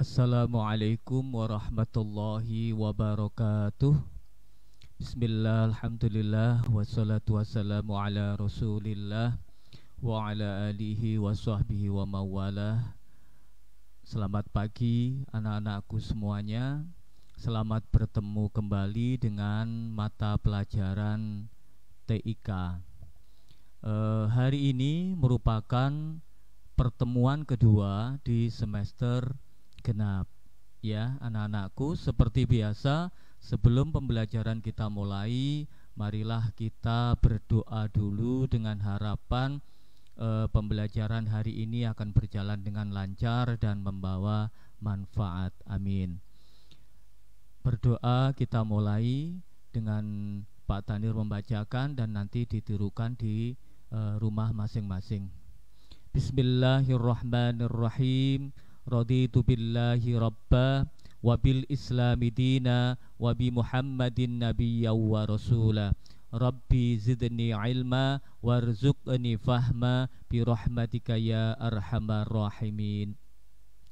Assalamualaikum warahmatullahi wabarakatuh. Bismillah, alhamdulillah, wassalatu wassalamu ala rasulillah wa ala alihi wa sahbihi wa mawalah. Selamat pagi anak-anakku semuanya. Selamat bertemu kembali dengan mata pelajaran TIK. Hari ini merupakan pertemuan kedua di semester genap. Ya, anak-anakku, seperti biasa, sebelum pembelajaran kita mulai, marilah kita berdoa dulu dengan harapan pembelajaran hari ini akan berjalan dengan lancar dan membawa manfaat. Amin. Berdoa kita mulai dengan Pak Tanir membacakan dan nanti ditirukan di rumah masing-masing. Bismillahirrahmanirrahim. Raditu billahi rabba wa bil islami dina wa bi muhammadin nabiyya wa rasula. Rabbi zidni ilma warzuqni fahma bi rahmatika ya arhamar rahimin.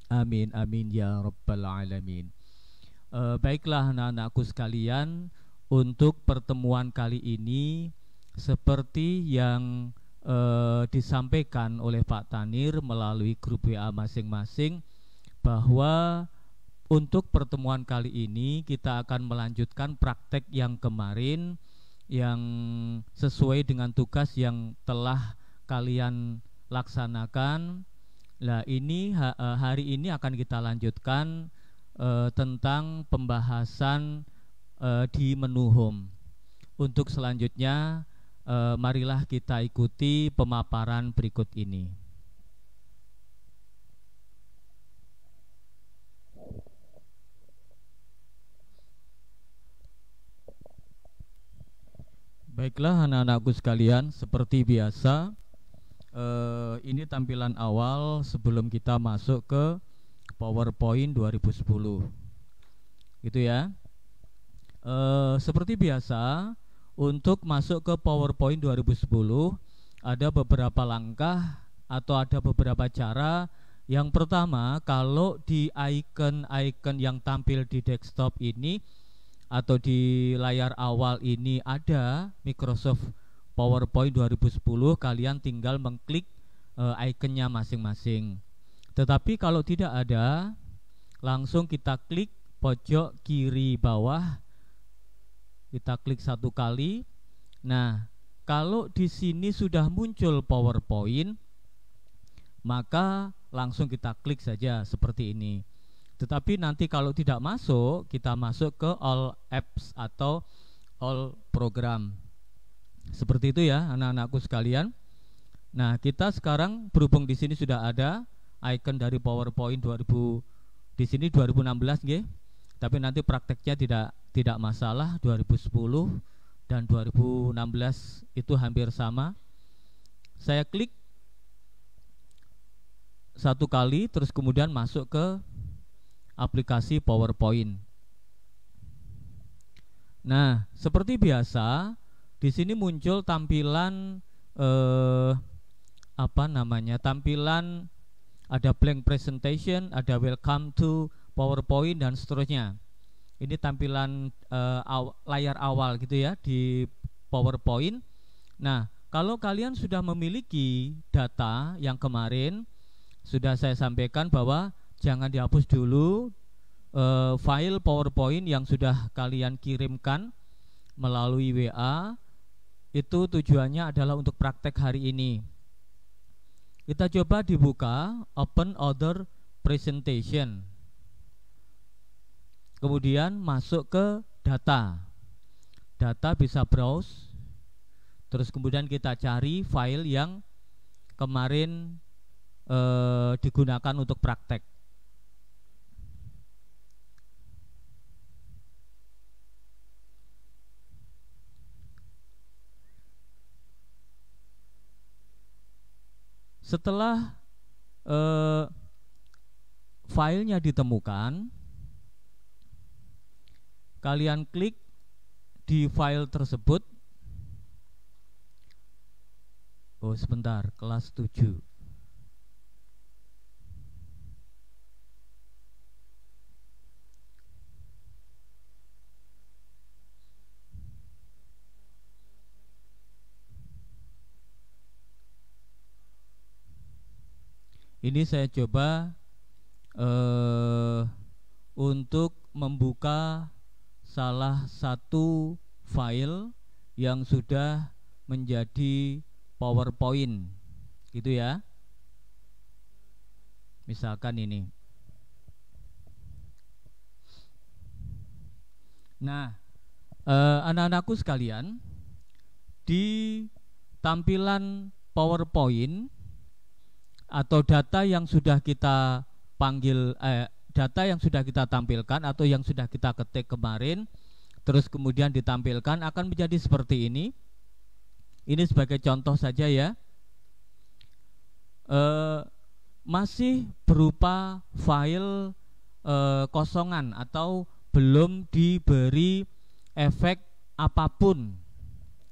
Amin amin ya rabbal alamin. Baiklah anak-anakku sekalian, untuk pertemuan kali ini seperti yang disampaikan oleh Pak Tanir melalui grup WA masing-masing, bahwa untuk pertemuan kali ini kita akan melanjutkan praktek yang kemarin yang sesuai dengan tugas yang telah kalian laksanakan. Nah, ini hari ini akan kita lanjutkan tentang pembahasan di menu home. Untuk selanjutnya, marilah kita ikuti pemaparan berikut ini. Baiklah anak-anakku sekalian, seperti biasa, ini tampilan awal sebelum kita masuk ke PowerPoint 2010. Gitu ya. Seperti biasa, untuk masuk ke PowerPoint 2010 ada beberapa langkah atau ada beberapa cara. Yang pertama, kalau di icon-icon yang tampil di desktop ini atau di layar awal ini ada Microsoft PowerPoint 2010, kalian tinggal mengklik ikonnya masing-masing. Tetapi kalau tidak ada, langsung kita klik pojok kiri bawah, kita klik satu kali. Nah, kalau di sini sudah muncul PowerPoint, maka langsung kita klik saja seperti ini. Tetapi nanti kalau tidak masuk, kita masuk ke all apps atau all program. Seperti itu ya anak-anakku sekalian. Nah, kita sekarang berhubung di sini sudah ada icon dari PowerPoint 2000, di sini 2016 nggih. Tapi nanti prakteknya tidak masalah, 2010 dan 2016 itu hampir sama. Saya klik satu kali, terus kemudian masuk ke aplikasi PowerPoint. Nah, seperti biasa, di sini muncul tampilan tampilan ada blank presentation, ada welcome to PowerPoint dan seterusnya. Ini tampilan layar awal gitu ya di PowerPoint. Nah, kalau kalian sudah memiliki data yang kemarin sudah saya sampaikan bahwa jangan dihapus dulu file PowerPoint yang sudah kalian kirimkan melalui WA. Itu tujuannya adalah untuk praktek hari ini. Kita coba dibuka, open other presentation. Kemudian masuk ke data. Data bisa browse. Terus kemudian kita cari file yang kemarin digunakan untuk praktek. Setelah filenya ditemukan, kalian klik di file tersebut. Oh sebentar, kelas 7. Ini saya coba untuk membuka salah satu file yang sudah menjadi PowerPoint, gitu ya. Misalkan ini. Nah, anak-anakku sekalian, di tampilan PowerPoint atau data yang sudah kita panggil, data yang sudah kita tampilkan atau yang sudah kita ketik kemarin, terus kemudian ditampilkan akan menjadi seperti ini. Ini sebagai contoh saja ya. Masih berupa file kosongan atau belum diberi efek apapun,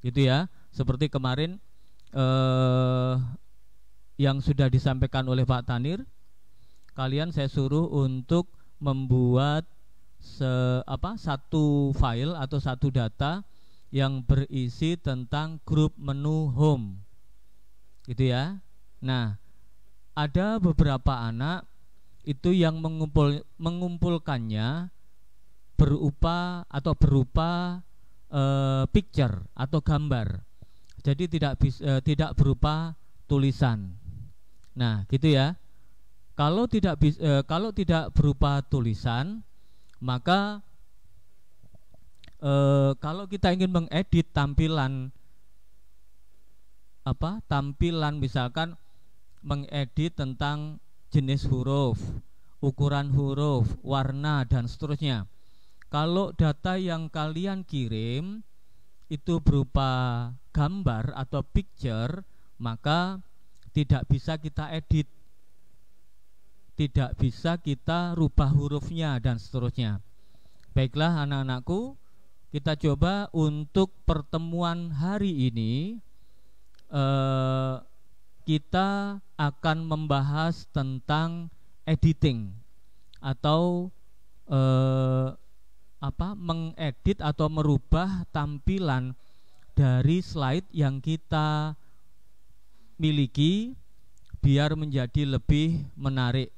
gitu ya. Seperti kemarin yang sudah disampaikan oleh Pak Tanir, kalian saya suruh untuk membuat satu file atau satu data yang berisi tentang grup menu home, gitu ya. Nah, ada beberapa anak itu yang mengumpulkannya berupa picture atau gambar, jadi tidak berupa tulisan. Nah, gitu ya. Kalau tidak berupa tulisan, maka kalau kita ingin mengedit tampilan misalkan mengedit tentang jenis huruf, ukuran huruf, warna dan seterusnya. Kalau data yang kalian kirim itu berupa gambar atau picture, maka tidak bisa kita edit, tidak bisa kita rubah hurufnya dan seterusnya. Baiklah anak-anakku, kita coba untuk pertemuan hari ini kita akan membahas tentang editing atau mengedit atau merubah tampilan dari slide yang kita miliki biar menjadi lebih menarik.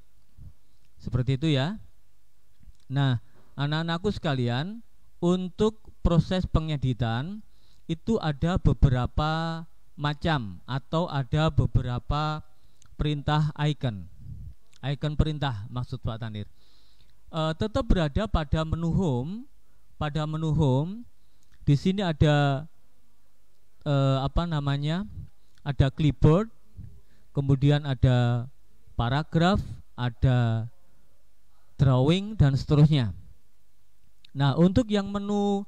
Seperti itu ya. Nah, anak-anakku sekalian, untuk proses pengeditan itu ada beberapa macam atau ada beberapa perintah icon perintah, maksud Pak Tanir. Tetap berada pada menu home. Pada menu home di sini ada ada clipboard, kemudian ada paragraf, ada drawing dan seterusnya. Nah, untuk yang menu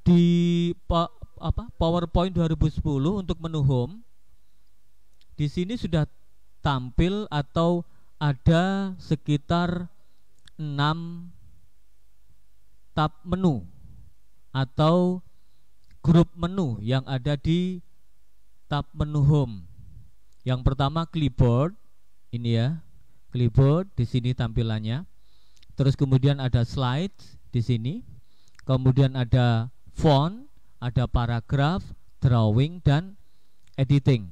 di PowerPoint 2010 untuk menu home, di sini sudah tampil atau ada sekitar 6 tab menu atau grup menu yang ada di tab menu home. Yang pertama clipboard, ini ya, clipboard di sini tampilannya. Terus kemudian ada slides di sini. Kemudian ada font, ada paragraf, drawing dan editing.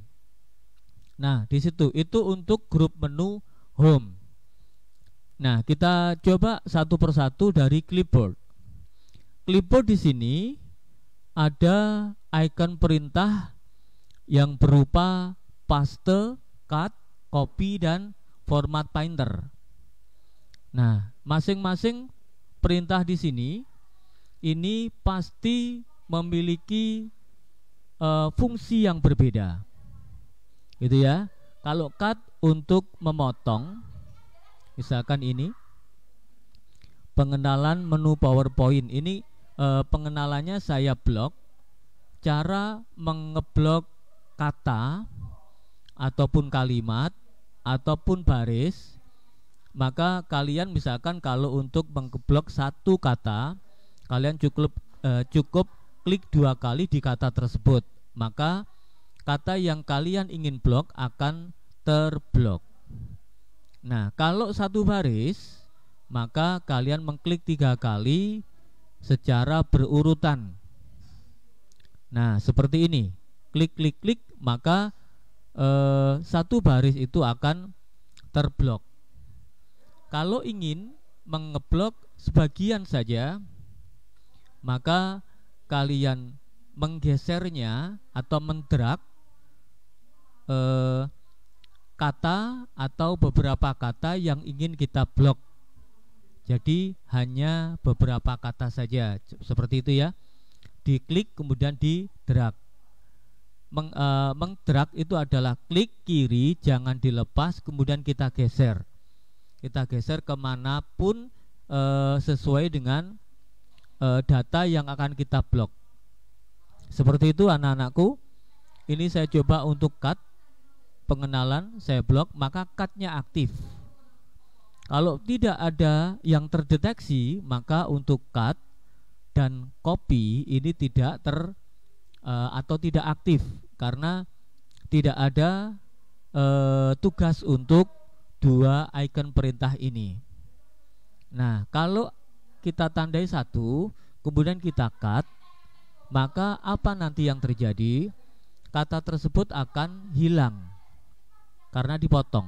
Nah, di situ itu untuk grup menu home. Nah, kita coba satu persatu dari clipboard. Clipboard di sini ada icon perintah yang berupa paste, cut, copy dan format painter. Nah, masing-masing perintah di sini ini pasti memiliki fungsi yang berbeda, gitu ya. Kalau cut untuk memotong, misalkan ini pengenalan menu PowerPoint, ini pengenalannya saya blok. Cara mengeblok kata ataupun kalimat ataupun baris, maka kalian misalkan kalau untuk mengeblok satu kata, kalian cukup klik 2 kali di kata tersebut, maka kata yang kalian ingin blok akan terblok. Nah, kalau satu baris, maka kalian mengklik 3 kali secara berurutan. Nah, seperti ini. Klik, klik, klik, maka satu baris itu akan terblok. Kalau ingin mengeblok sebagian saja, maka kalian menggesernya atau mendrag kata atau beberapa kata yang ingin kita blok. Jadi hanya beberapa kata saja, seperti itu ya. Diklik kemudian di drag. Mengdrag itu adalah klik kiri, jangan dilepas, kemudian kita geser. Kita geser kemanapun sesuai dengan data yang akan kita blok. Seperti itu anak-anakku. Ini saya coba untuk cut pengenalan, saya blok, maka cutnya aktif. Kalau tidak ada yang terdeteksi, maka untuk cut dan copy ini tidak atau tidak aktif karena tidak ada tugas untuk dua icon perintah ini. Nah, kalau kita tandai satu, kemudian kita cut, maka apa nanti yang terjadi? Kata tersebut akan hilang karena dipotong.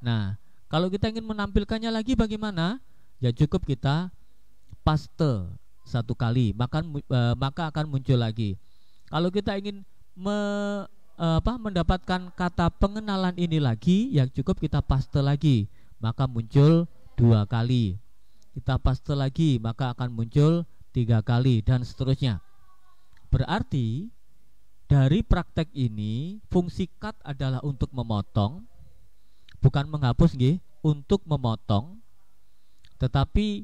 Nah, kalau kita ingin menampilkannya lagi bagaimana? Ya cukup kita paste satu kali, maka akan muncul lagi. Kalau kita ingin mendapatkan kata pengenalan ini lagi, ya cukup kita paste lagi, maka muncul 2 kali. Kita paste lagi, maka akan muncul 3 kali dan seterusnya. Berarti dari praktek ini fungsi cut adalah untuk memotong, bukan menghapus nggih, untuk memotong. Tetapi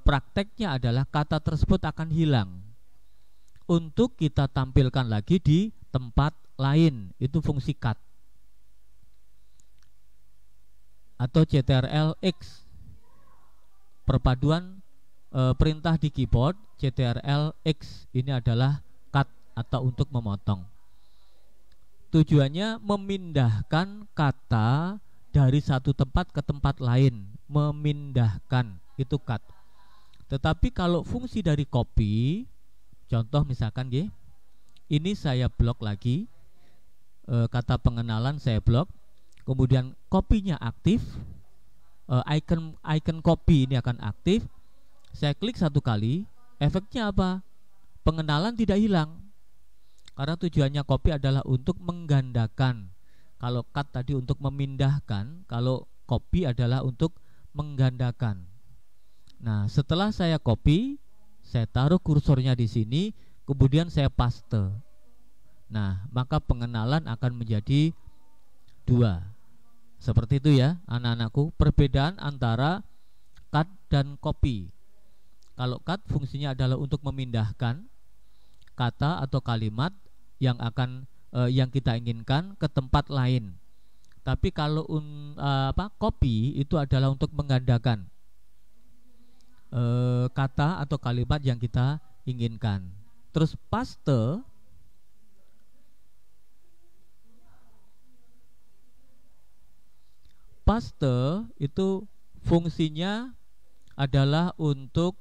prakteknya adalah kata tersebut akan hilang untuk kita tampilkan lagi di tempat lain. Itu fungsi cut atau CTRL X, perpaduan perintah di keyboard. CTRL X ini adalah cut atau untuk memotong. Tujuannya memindahkan kata dari satu tempat ke tempat lain, memindahkan, itu cut. Tetapi kalau fungsi dari copy, contoh misalkan ini saya blok lagi, kata pengenalan saya blok, kemudian copy-nya aktif, icon copy ini akan aktif. Saya klik 1 kali, efeknya apa? Pengenalan tidak hilang. Karena tujuannya copy adalah untuk menggandakan. Kalau cut tadi untuk memindahkan, kalau copy adalah untuk menggandakan. Nah, setelah saya copy, saya taruh kursornya di sini, kemudian saya paste. Nah, maka pengenalan akan menjadi 2. Seperti itu ya, anak-anakku. Perbedaan antara cut dan copy. Kalau cut fungsinya adalah untuk memindahkan kata atau kalimat yang yang kita inginkan ke tempat lain. Tapi kalau copy itu adalah untuk menggandakan kata atau kalimat yang kita inginkan. Terus paste itu fungsinya adalah untuk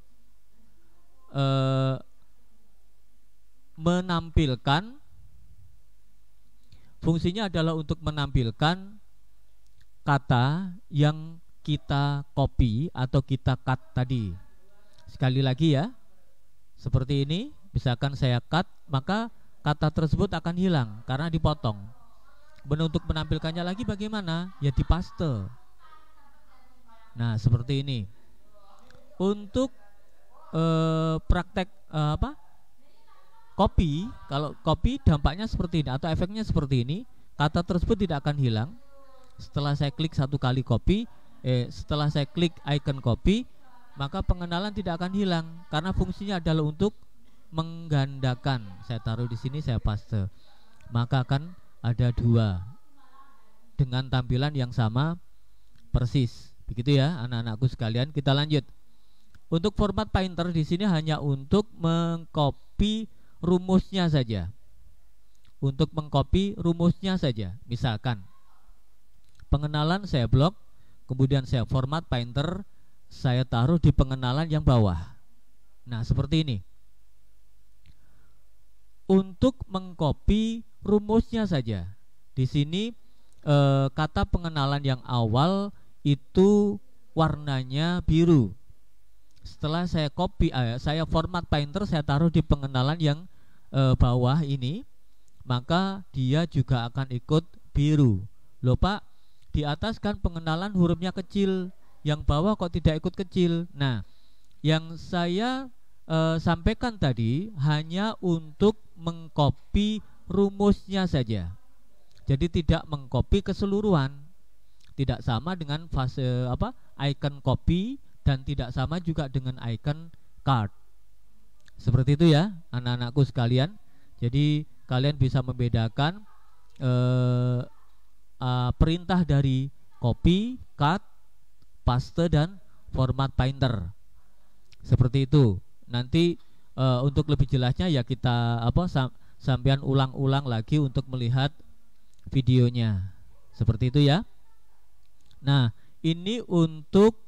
menampilkan kata yang kita copy atau kita cut tadi. Sekali lagi ya, seperti ini. Misalkan saya cut, maka kata tersebut akan hilang karena dipotong. Untuk menampilkannya lagi bagaimana? Ya dipaste. Nah, seperti ini. Untuk praktek copy, kalau copy dampaknya seperti ini atau efeknya seperti ini, kata tersebut tidak akan hilang. Setelah saya klik 1 kali copy, setelah saya klik icon copy, maka pengenalan tidak akan hilang karena fungsinya adalah untuk menggandakan. Saya taruh di sini, saya paste, maka akan ada 2 dengan tampilan yang sama persis. Begitu ya anak-anakku sekalian. Kita lanjut. Untuk format painter di sini hanya untuk mengcopy rumusnya saja. Untuk mengcopy rumusnya saja. Misalkan pengenalan saya blok, kemudian saya format painter, saya taruh di pengenalan yang bawah. Nah, seperti ini. Untuk mengcopy rumusnya saja. Di sini kata pengenalan yang awal itu warnanya biru. Setelah saya copy, saya format Painter, saya taruh di pengenalan yang bawah ini, maka dia juga akan ikut biru. Loh Pak, di atas kan pengenalan hurufnya kecil, yang bawah kok tidak ikut kecil. Nah, yang saya sampaikan tadi hanya untuk mengcopy rumusnya saja. Jadi tidak mengcopy keseluruhan. Tidak sama dengan fase icon copy, dan tidak sama juga dengan icon card. Seperti itu ya anak-anakku sekalian. Jadi kalian bisa membedakan perintah dari copy, cut, paste, dan format Painter. Seperti itu. Nanti untuk lebih jelasnya ya kita sampean ulang-ulang lagi untuk melihat videonya. Seperti itu ya. Nah, ini untuk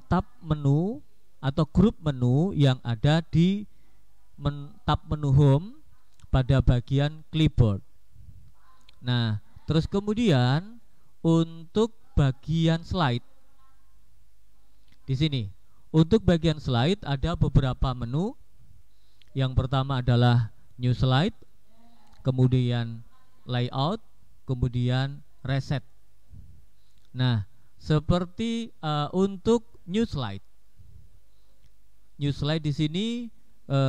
tab menu atau grup menu yang ada di tab menu home pada bagian clipboard. Nah, terus kemudian untuk bagian slide di sini, untuk bagian slide ada beberapa menu. Yang pertama adalah new slide, kemudian layout, kemudian reset. Nah, seperti untuk new slide di sini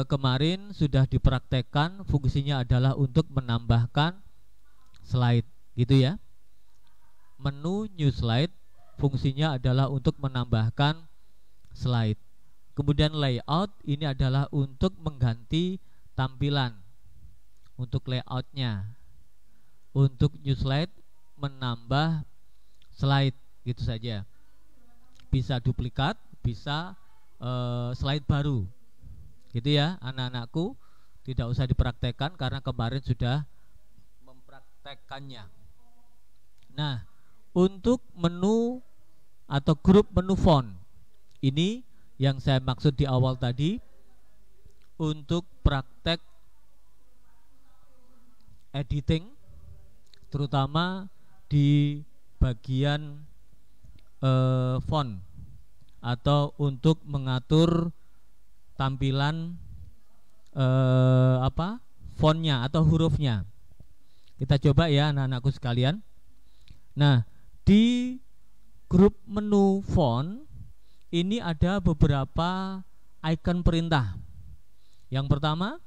kemarin sudah dipraktekkan, fungsinya adalah untuk menambahkan slide, gitu ya. Menu new slide fungsinya adalah untuk menambahkan slide. Kemudian layout ini adalah untuk mengganti tampilan, untuk layoutnya. Untuk new slide menambah slide, gitu saja. Bisa duplikat, bisa slide baru, gitu ya anak-anakku. Tidak usah dipraktekkan karena kemarin sudah mempraktekkannya. Nah, untuk menu atau grup menu font, ini yang saya maksud di awal tadi, untuk praktek editing, terutama di bagian font, atau untuk mengatur tampilan fontnya atau hurufnya. Kita coba ya anak-anakku sekalian. Nah, di grup menu font ini ada beberapa icon perintah. Yang pertama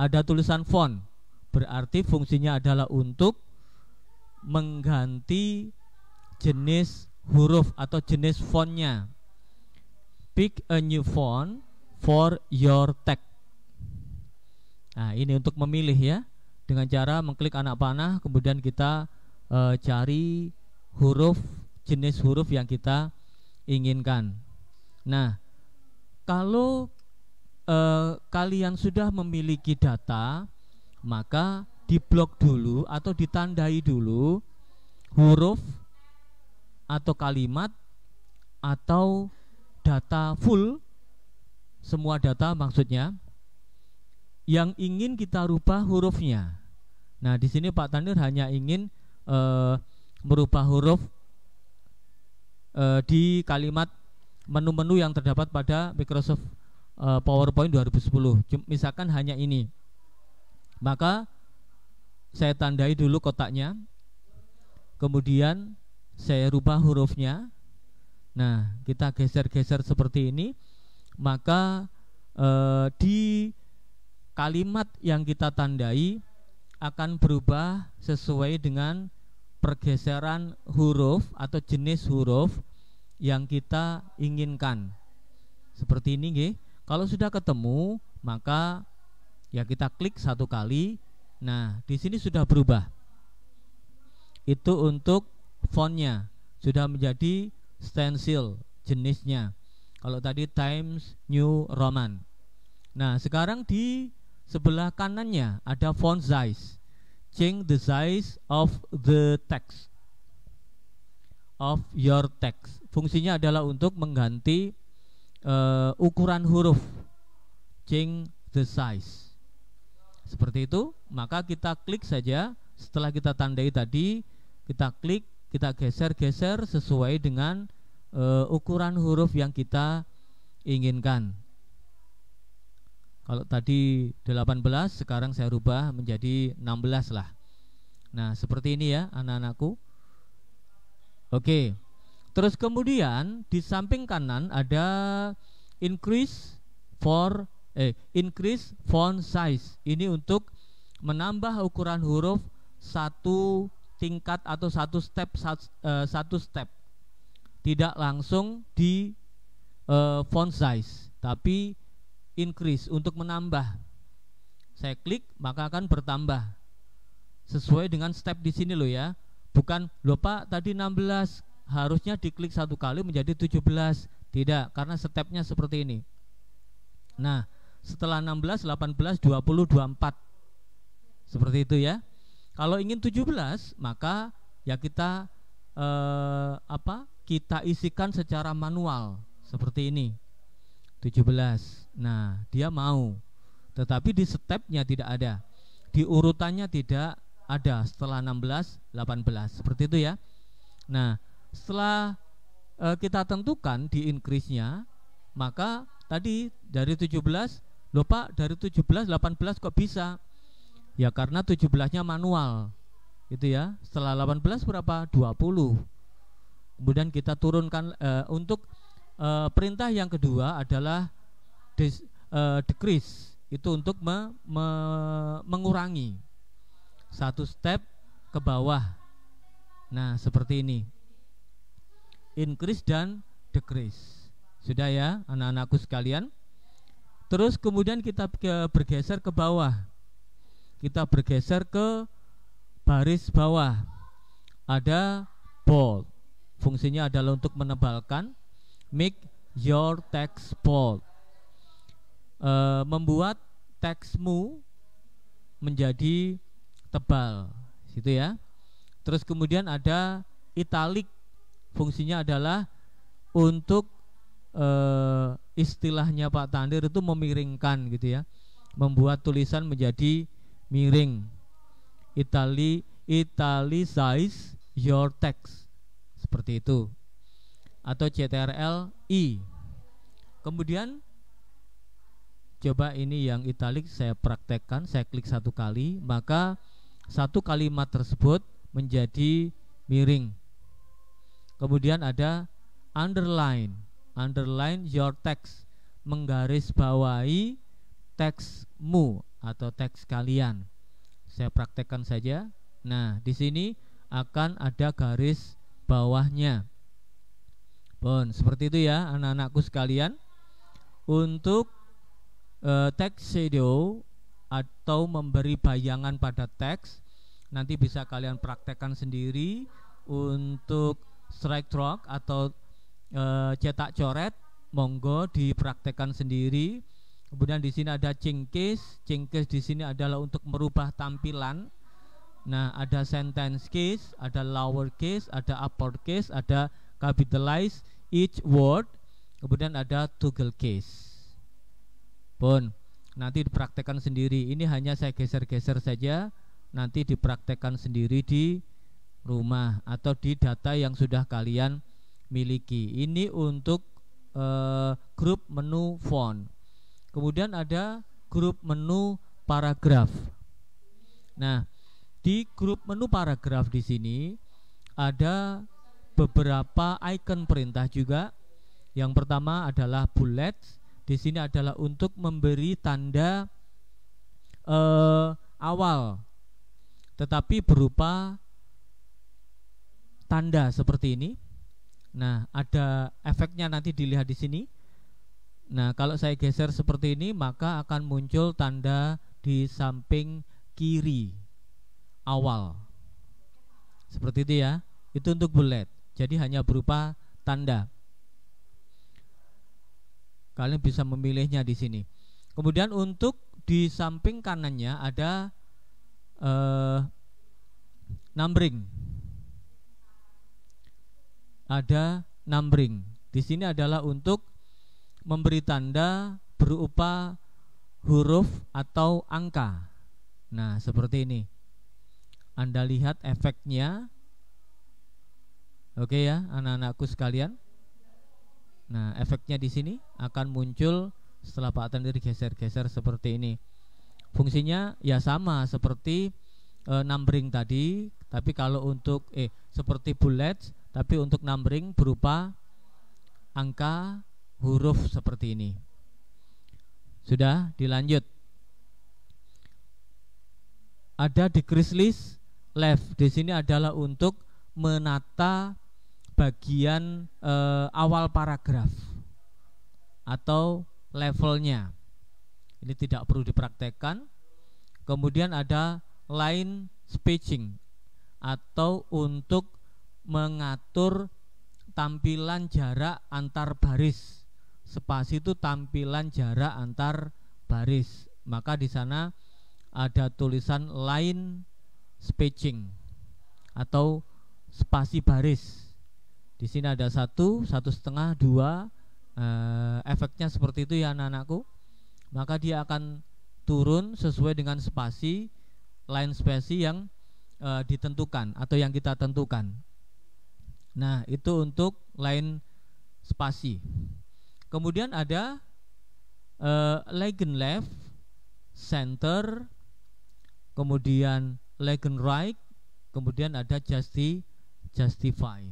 ada tulisan font, berarti fungsinya adalah untuk mengganti jenis huruf atau jenis fontnya. Pick a new font for your text. Nah, ini untuk memilih ya, dengan cara mengklik anak panah, kemudian kita cari huruf, jenis huruf yang kita inginkan. Nah, kalau kalian sudah memiliki data, maka diblok dulu atau ditandai dulu huruf atau kalimat atau data full, semua data maksudnya, yang ingin kita rubah hurufnya. Nah, di sini Pak Tanir hanya ingin merubah huruf di kalimat menu-menu yang terdapat pada Microsoft PowerPoint 2010. Misalkan hanya ini, maka saya tandai dulu kotaknya, kemudian saya rubah hurufnya. Nah, kita geser-geser seperti ini, maka di kalimat yang kita tandai akan berubah sesuai dengan pergeseran huruf atau jenis huruf yang kita inginkan. Seperti ini nggih. Kalau sudah ketemu, maka ya kita klik satu kali. Nah, di sini sudah berubah. Itu untuk fontnya, sudah menjadi stencil jenisnya. Kalau tadi Times New Roman. Nah, sekarang di sebelah kanannya ada font size. Change the size of the text, of your text. Fungsinya adalah untuk mengganti ukuran huruf. Change the size. Seperti itu, maka kita klik saja. Setelah kita tandai tadi, kita klik, kita geser-geser sesuai dengan ukuran huruf yang kita inginkan. Kalau tadi 18, sekarang saya rubah menjadi 16 lah. Nah, seperti ini ya anak-anakku. Oke. Terus kemudian di samping kanan ada increase font size. Ini untuk menambah ukuran huruf satu tingkat atau satu step. Tidak langsung di font size, tapi increase untuk menambah. Saya klik maka akan bertambah sesuai dengan step di sini loh ya. Bukan loh Pak tadi 16 harusnya diklik satu kali menjadi 17. Tidak, karena stepnya seperti ini. Nah, setelah 16, 18, 20, 24. Seperti itu ya. Kalau ingin 17, maka ya kita kita isikan secara manual seperti ini. 17. Nah, dia mau. Tetapi di stepnya tidak ada. Di urutannya tidak ada setelah 16, 18. Seperti itu ya. Nah, setelah kita tentukan di increase-nya, maka tadi dari 17, loh Pak dari 17, 18 kok bisa? Ya karena 17-nya manual. Itu ya. Setelah 18 berapa? 20. Kemudian kita turunkan untuk perintah yang kedua adalah decrease. Itu untuk mengurangi satu step ke bawah. Nah, seperti ini. Increase dan decrease. Sudah ya anak-anakku sekalian. Terus kemudian kita bergeser ke bawah. Kita bergeser ke baris bawah. Ada bold. Fungsinya adalah untuk menebalkan. Make your text bold. Membuat teksmu menjadi tebal, gitu ya. Terus kemudian ada italic. Fungsinya adalah untuk istilahnya Pak Tandir itu memiringkan, gitu ya. Membuat tulisan menjadi miring. Italicize your text. Seperti itu. Atau CTRL-I. Kemudian coba ini yang italic saya praktekkan. Saya klik satu kali, maka satu kalimat tersebut menjadi miring. Kemudian ada underline. Underline your text. Menggarisbawahi teksmu atau teks kalian. Saya praktekkan saja. Nah, di sini akan ada garis bawahnya. Bon, seperti itu ya anak-anakku sekalian. Untuk text shadow atau memberi bayangan pada teks, nanti bisa kalian praktekkan sendiri. Untuk strike stroke atau cetak coret, monggo dipraktekkan sendiri. Kemudian di sini ada case. Case di sini adalah untuk merubah tampilan. Nah, ada sentence case, ada lower case, ada upper case, ada capitalize each word, kemudian ada toggle case. Pun nanti dipraktekkan sendiri. Ini hanya saya geser-geser saja. Nanti dipraktekkan sendiri di rumah atau di data yang sudah kalian miliki. Ini untuk grup menu font. Kemudian ada grup menu paragraf. Nah, di grup menu paragraf di sini ada beberapa icon perintah juga. Yang pertama adalah bullets. Di sini adalah untuk memberi tanda awal, tetapi berupa tanda seperti ini. Nah, ada efeknya nanti dilihat di sini. Nah, kalau saya geser seperti ini, maka akan muncul tanda di samping kiri awal. Seperti itu ya. Itu untuk bullet. Jadi hanya berupa tanda. Kalian bisa memilihnya di sini. Kemudian untuk di samping kanannya ada numbering. Ada numbering. Di sini adalah untuk memberi tanda berupa huruf atau angka. Nah, seperti ini. Anda lihat efeknya. Oke ya, anak-anakku sekalian. Nah, efeknya di sini akan muncul setelah Pak Atan geser-geser seperti ini. Fungsinya ya sama seperti numbering tadi, tapi kalau untuk seperti bullets, tapi untuk numbering berupa angka huruf seperti ini. Sudah, dilanjut. Ada decrease list left. Di sini adalah untuk menata bagian awal paragraf atau levelnya. Ini tidak perlu dipraktekkan. Kemudian ada line spacing atau untuk mengatur tampilan jarak antar baris. Spasi itu tampilan jarak antar baris. Maka di sana ada tulisan line spacing atau spasi baris. Di sini ada 1, 1,5, 2. Efeknya seperti itu ya anak-anakku. Maka dia akan turun sesuai dengan spasi line spasi yang ditentukan atau yang kita tentukan. Nah, itu untuk line spasi. Kemudian ada legend left, center, kemudian legend right, kemudian ada justify.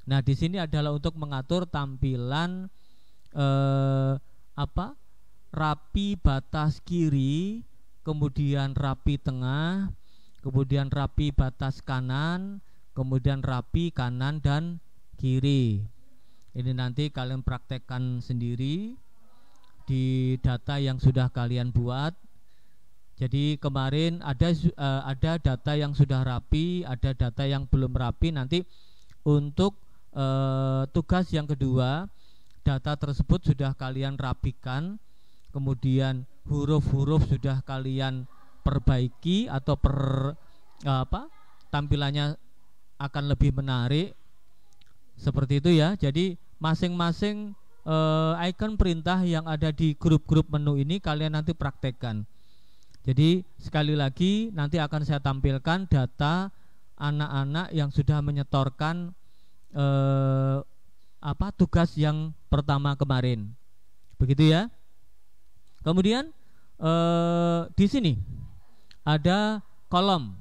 Nah, di sini adalah untuk mengatur tampilan rapi batas kiri, kemudian rapi tengah, kemudian rapi batas kanan, kemudian rapi kanan dan kiri. Ini nanti kalian praktekkan sendiri di data yang sudah kalian buat. Jadi kemarin ada data yang sudah rapi, ada data yang belum rapi. Nanti untuk tugas yang kedua, data tersebut sudah kalian rapikan, kemudian huruf-huruf sudah kalian perbaiki atau tampilannya akan lebih menarik. Seperti itu ya. Jadi masing-masing icon perintah yang ada di grup-grup menu ini kalian nanti praktekkan. Jadi sekali lagi nanti akan saya tampilkan data anak-anak yang sudah menyetorkan tugas yang pertama kemarin. Begitu ya. Kemudian di sini ada kolom.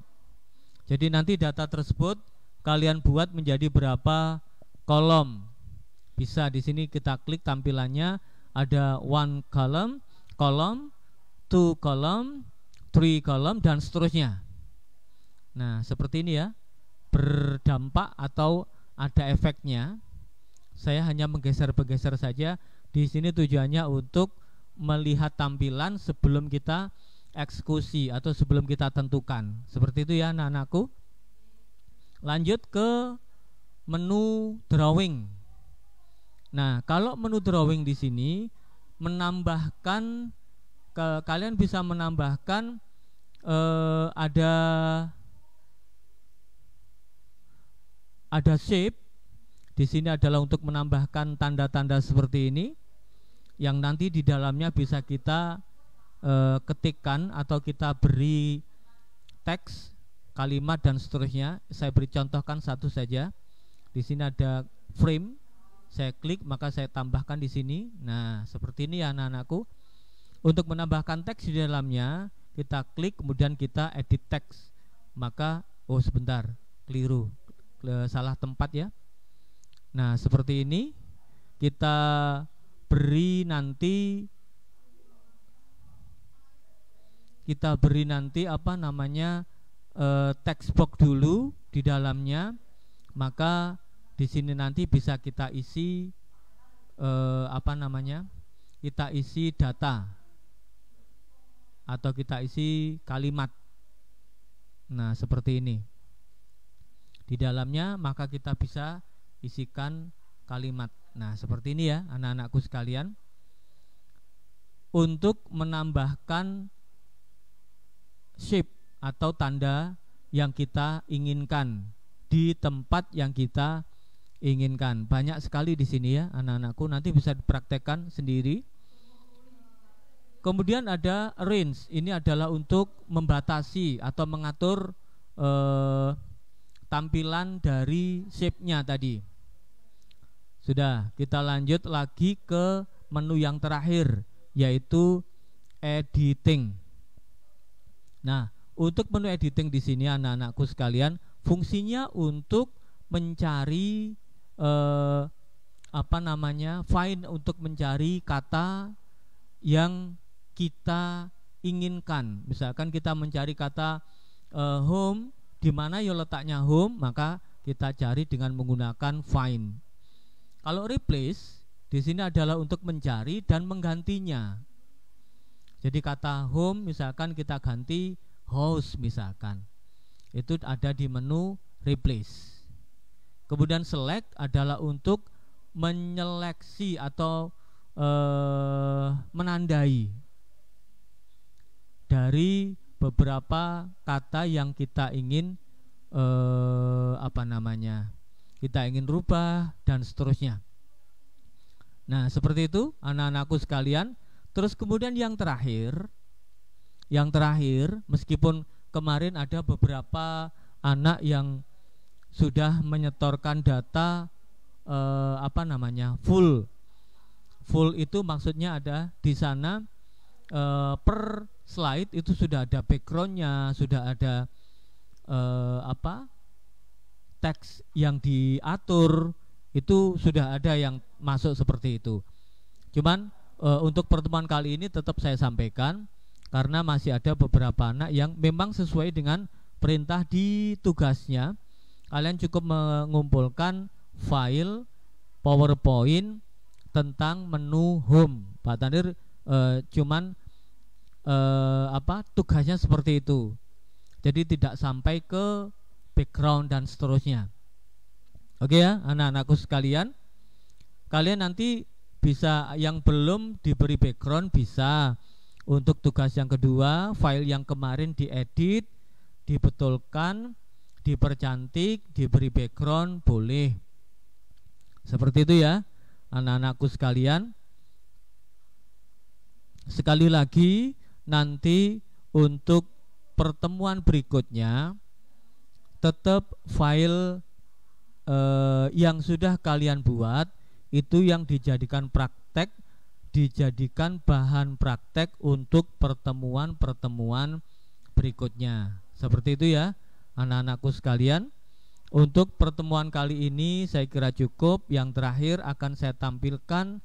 Jadi nanti data tersebut kalian buat menjadi berapa kolom. Bisa di sini kita klik tampilannya ada 1 column, 2 column, 3 column dan seterusnya. Nah, seperti ini ya. Berdampak atau ada efeknya. Saya hanya menggeser-geser saja. Di sini tujuannya untuk melihat tampilan sebelum kita eksekusi atau sebelum kita tentukan. Seperti itu ya anak-anakku. Lanjut ke menu drawing. Nah, kalau menu drawing di sini menambahkan kalian bisa menambahkan ada shape. Di sini adalah untuk menambahkan tanda-tanda seperti ini yang nanti di dalamnya bisa kita ketikkan atau kita beri teks, kalimat dan seterusnya. Saya beri contohkan satu saja. Di sini ada frame. Saya klik maka saya tambahkan di sini. Nah, seperti ini ya anak-anakku. Untuk menambahkan teks di dalamnya, kita klik kemudian kita edit teks. Maka sebentar, keliru. Salah tempat ya. Nah, seperti ini kita beri nanti text box dulu di dalamnya. Maka di sini nanti bisa kita isi kita isi data atau kita isi kalimat. Nah, seperti ini di dalamnya, maka kita bisa isikan kalimat. Nah, seperti ini ya anak-anakku sekalian. Untuk menambahkan shape atau tanda yang kita inginkan di tempat yang kita inginkan. Banyak sekali di sini ya anak-anakku, nanti bisa dipraktekkan sendiri. Kemudian ada range, ini adalah untuk membatasi atau mengatur tampilan dari shape-nya tadi. Sudah, kita lanjut lagi ke menu yang terakhir, yaitu editing. Nah, untuk menu editing di sini anak-anakku sekalian, fungsinya untuk mencari find, untuk mencari kata yang kita inginkan. Misalkan kita mencari kata home, di mana ya letaknya home, maka kita cari dengan menggunakan find. Kalau replace di sini adalah untuk mencari dan menggantinya. Jadi kata home misalkan kita ganti house misalkan. Itu ada di menu replace. Kemudian select adalah untuk menyeleksi atau menandai dari beberapa kata yang kita ingin kita ingin rubah dan seterusnya. Nah, seperti itu anak-anakku sekalian. Terus kemudian yang terakhir, meskipun kemarin ada beberapa anak yang sudah menyetorkan data full itu maksudnya ada di sana per slide itu sudah ada backgroundnya, sudah ada teks yang diatur, itu sudah ada yang masuk seperti itu. Cuman untuk pertemuan kali ini tetap saya sampaikan karena masih ada beberapa anak yang memang sesuai dengan perintah di tugasnya. Kalian cukup mengumpulkan file PowerPoint tentang menu home. Pak Tandir tugasnya seperti itu. Jadi tidak sampai ke background dan seterusnya. Oke ya, anak-anakku sekalian. Kalian nanti bisa, yang belum diberi background bisa untuk tugas yang kedua, file yang kemarin diedit, dibetulkan, dipercantik, diberi background, boleh. Seperti itu ya, anak-anakku sekalian. Sekali lagi, nanti untuk pertemuan berikutnya tetap file yang sudah kalian buat itu yang dijadikan praktek, dijadikan bahan praktek untuk pertemuan-pertemuan berikutnya. Seperti itu ya anak-anakku sekalian. Untuk pertemuan kali ini saya kira cukup. Yang terakhir akan saya tampilkan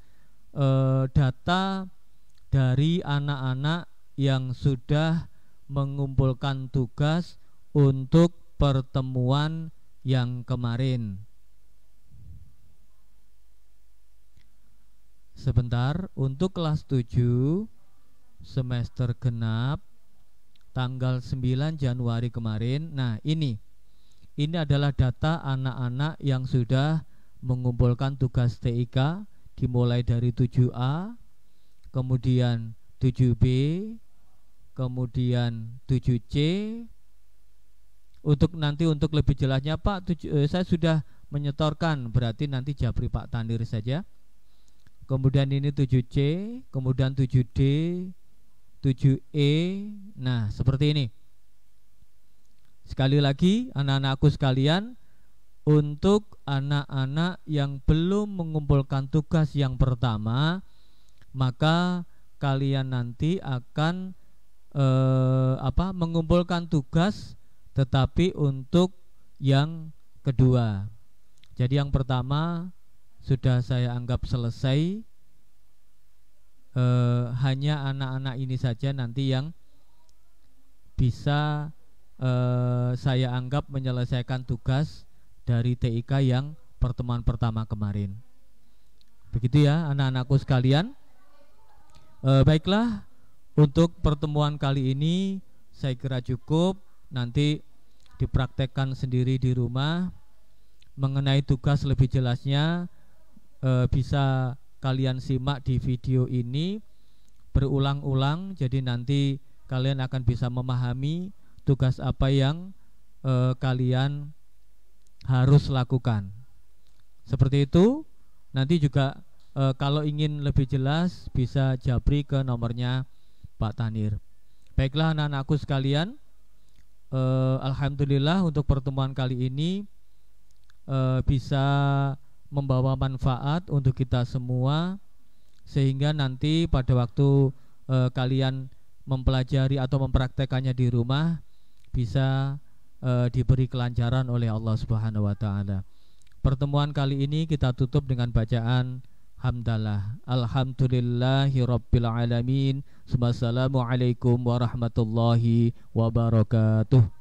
data dari anak-anak yang sudah mengumpulkan tugas untuk pertemuan yang kemarin. Sebentar, untuk kelas 7 semester genap tanggal 9 Januari kemarin. Nah, ini adalah data anak-anak yang sudah mengumpulkan tugas TIK, dimulai dari 7A, kemudian 7B, kemudian 7C. Untuk lebih jelasnya Pak, saya sudah menyetorkan, berarti nanti japri Pak Tandir saja. Kemudian ini 7C, kemudian 7D, 7E. Nah, seperti ini. Sekali lagi anak-anakku sekalian, untuk anak-anak yang belum mengumpulkan tugas yang pertama, maka kalian nanti akan mengumpulkan tugas, tetapi untuk yang kedua. Jadi yang pertama sudah saya anggap selesai, hanya anak-anak ini saja nanti yang bisa saya anggap menyelesaikan tugas dari TIK yang pertemuan pertama kemarin. Begitu ya anak-anakku sekalian. Baiklah, untuk pertemuan kali ini saya kira cukup. Nanti dipraktekkan sendiri di rumah. Mengenai tugas lebih jelasnya bisa kalian simak di video ini berulang-ulang. Jadi nanti kalian akan bisa memahami tugas apa yang kalian harus lakukan. Seperti itu. Nanti juga kalau ingin lebih jelas bisa japri ke nomornya Pak Tanir. Baiklah anak-anakku sekalian, alhamdulillah untuk pertemuan kali ini bisa membawa manfaat untuk kita semua, sehingga nanti pada waktu kalian mempelajari atau mempraktekannya di rumah bisa diberi kelancaran oleh Allah Subhanahu wa taala. Pertemuan kali ini kita tutup dengan bacaan hamdalah. Alhamdulillahirabbil alamin. Wassalamualaikum warahmatullahi wabarakatuh.